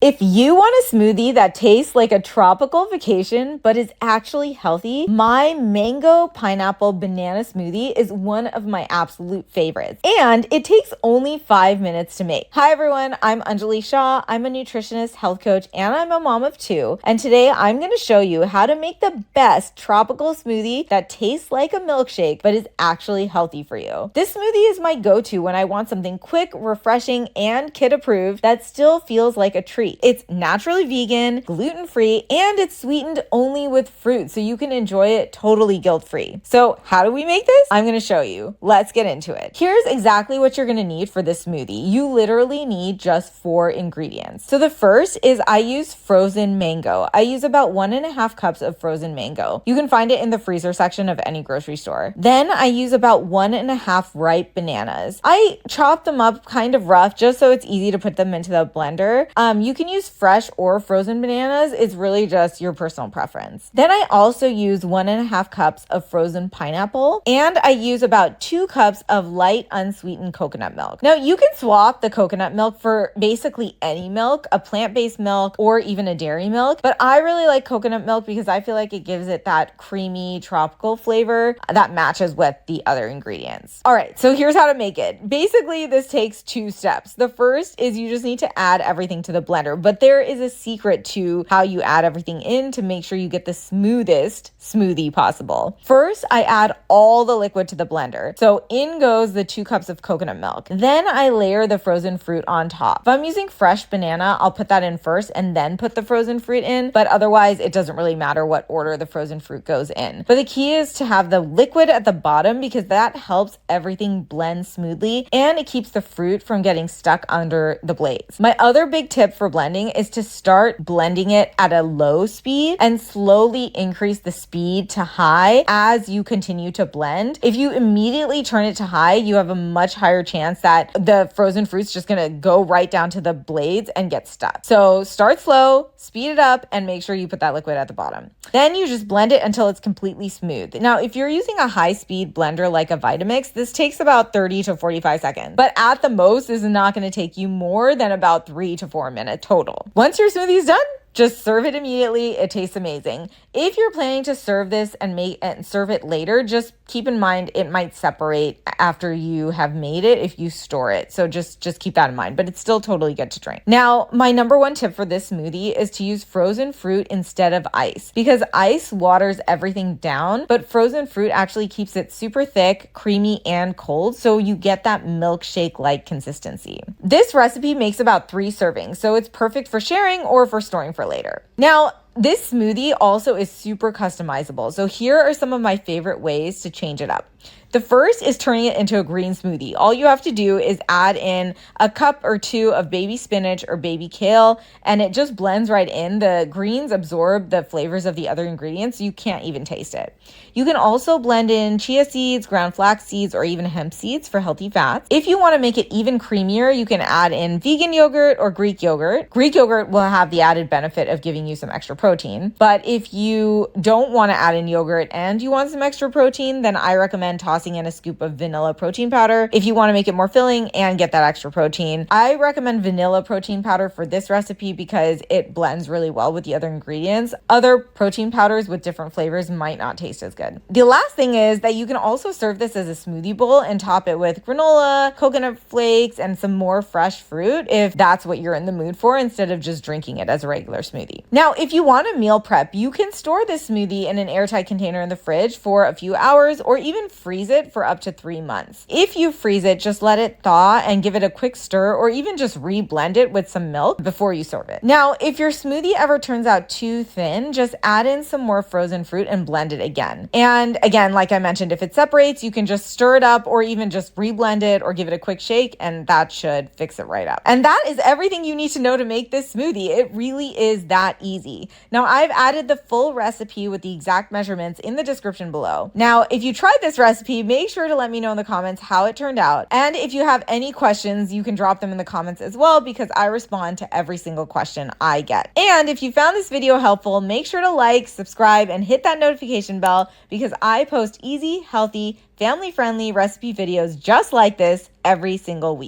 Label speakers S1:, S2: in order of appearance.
S1: If you want a smoothie that tastes like a tropical vacation but is actually healthy, my mango pineapple banana smoothie is one of my absolute favorites. And it takes only 5 minutes to make. Hi everyone, I'm Anelie Shaw. I'm a nutritionist, health coach, and I'm a mom of 2. And today I'm going to show you how to make the best tropical smoothie that tastes like a milkshake but is actually healthy for you. This smoothie is my go-to when I want something quick, refreshing, and kid approved that still feels like a treat. It's naturally vegan, gluten-free, and it's sweetened only with fruit, so you can enjoy it totally guilt-free. So how do we make this? I'm going to show you. Let's get into it. Here's exactly what you're going to need for this smoothie. You literally need just 4 ingredients. So the first is I use frozen mango. I use about 1.5 cups of frozen mango. You can find it in the freezer section of any grocery store. Then I use about 1.5 ripe bananas. I chop them up kind of rough just so it's easy to put them into the blender. You can use fresh or frozen bananas. It's really just your personal preference. Then I also use 1.5 cups of frozen pineapple, and I use about 2 cups of light unsweetened coconut milk. Now you can swap the coconut milk for basically any milk, a plant-based milk or even a dairy milk, but I really like coconut milk because I feel like it gives it that creamy tropical flavor that matches with the other ingredients. All right, so here's how to make it. Basically, this takes 2 steps. The first is you just need to add everything to the blender, but there is a secret to how you add everything in to make sure you get the smoothest smoothie possible. First, I add all the liquid to the blender. So in goes the 2 cups of coconut milk. Then I layer the frozen fruit on top. If I'm using fresh banana, I'll put that in first and then put the frozen fruit in, but otherwise it doesn't really matter what order the frozen fruit goes in. But the key is to have the liquid at the bottom because that helps everything blend smoothly and it keeps the fruit from getting stuck under the blades. My other big tip for blending is to start blending it at a low speed and slowly increase the speed to high as you continue to blend. If you immediately turn it to high, you have a much higher chance that the frozen fruit's just gonna go right down to the blades and get stuck. So start slow, speed it up, and make sure you put that liquid at the bottom. Then you just blend it until it's completely smooth. Now, if you're using a high-speed blender like a Vitamix, this takes about 30 to 45 seconds. But at the most, this is not gonna take you more than about 3 to 4 minutes total. Once your smoothie is done, just serve it immediately. It tastes amazing. If you're planning to serve this and serve it later, just keep in mind it might separate after you have made it if you store it. So just keep that in mind, but it's still totally good to drink. Now, my number 1 tip for this smoothie is to use frozen fruit instead of ice because ice waters everything down, but frozen fruit actually keeps it super thick, creamy, and cold, so you get that milkshake-like consistency. This recipe makes about 3 servings, so it's perfect for sharing or for storing for later. Now, this smoothie also is super customizable. So here are some of my favorite ways to change it up. The first is turning it into a green smoothie. All you have to do is add in a cup or 2 of baby spinach or baby kale, and it just blends right in. The greens absorb the flavors of the other ingredients, so you can't even taste it. You can also blend in chia seeds, ground flax seeds, or even hemp seeds for healthy fats. If you want to make it even creamier, you can add in vegan yogurt or Greek yogurt. Greek yogurt will have the added benefit of giving you some extra protein. But if you don't want to add in yogurt and you want some extra protein, then I recommend tossing in a scoop of vanilla protein powder if you want to make it more filling and get that extra protein. I recommend vanilla protein powder for this recipe because it blends really well with the other ingredients. Other protein powders with different flavors might not taste as good. The last thing is that you can also serve this as a smoothie bowl and top it with granola, coconut flakes, and some more fresh fruit if that's what you're in the mood for instead of just drinking it as a regular smoothie. Now, if you want to meal prep, you can store this smoothie in an airtight container in the fridge for a few hours or even freeze it for up to 3 months. If you freeze it, just let it thaw and give it a quick stir or even just re-blend it with some milk before you serve it. Now, if your smoothie ever turns out too thin, just add in some more frozen fruit and blend it again. And again, like I mentioned, if it separates, you can just stir it up or even just re-blend it or give it a quick shake, and that should fix it right up. And that is everything you need to know to make this smoothie. It really is that easy. Now, I've added the full recipe with the exact measurements in the description below. Now, if you tried this recipe, make sure to let me know in the comments how it turned out. And if you have any questions, you can drop them in the comments as well because I respond to every single question I get. And if you found this video helpful, make sure to like, subscribe, and hit that notification bell because I post easy, healthy, family-friendly recipe videos just like this every single week.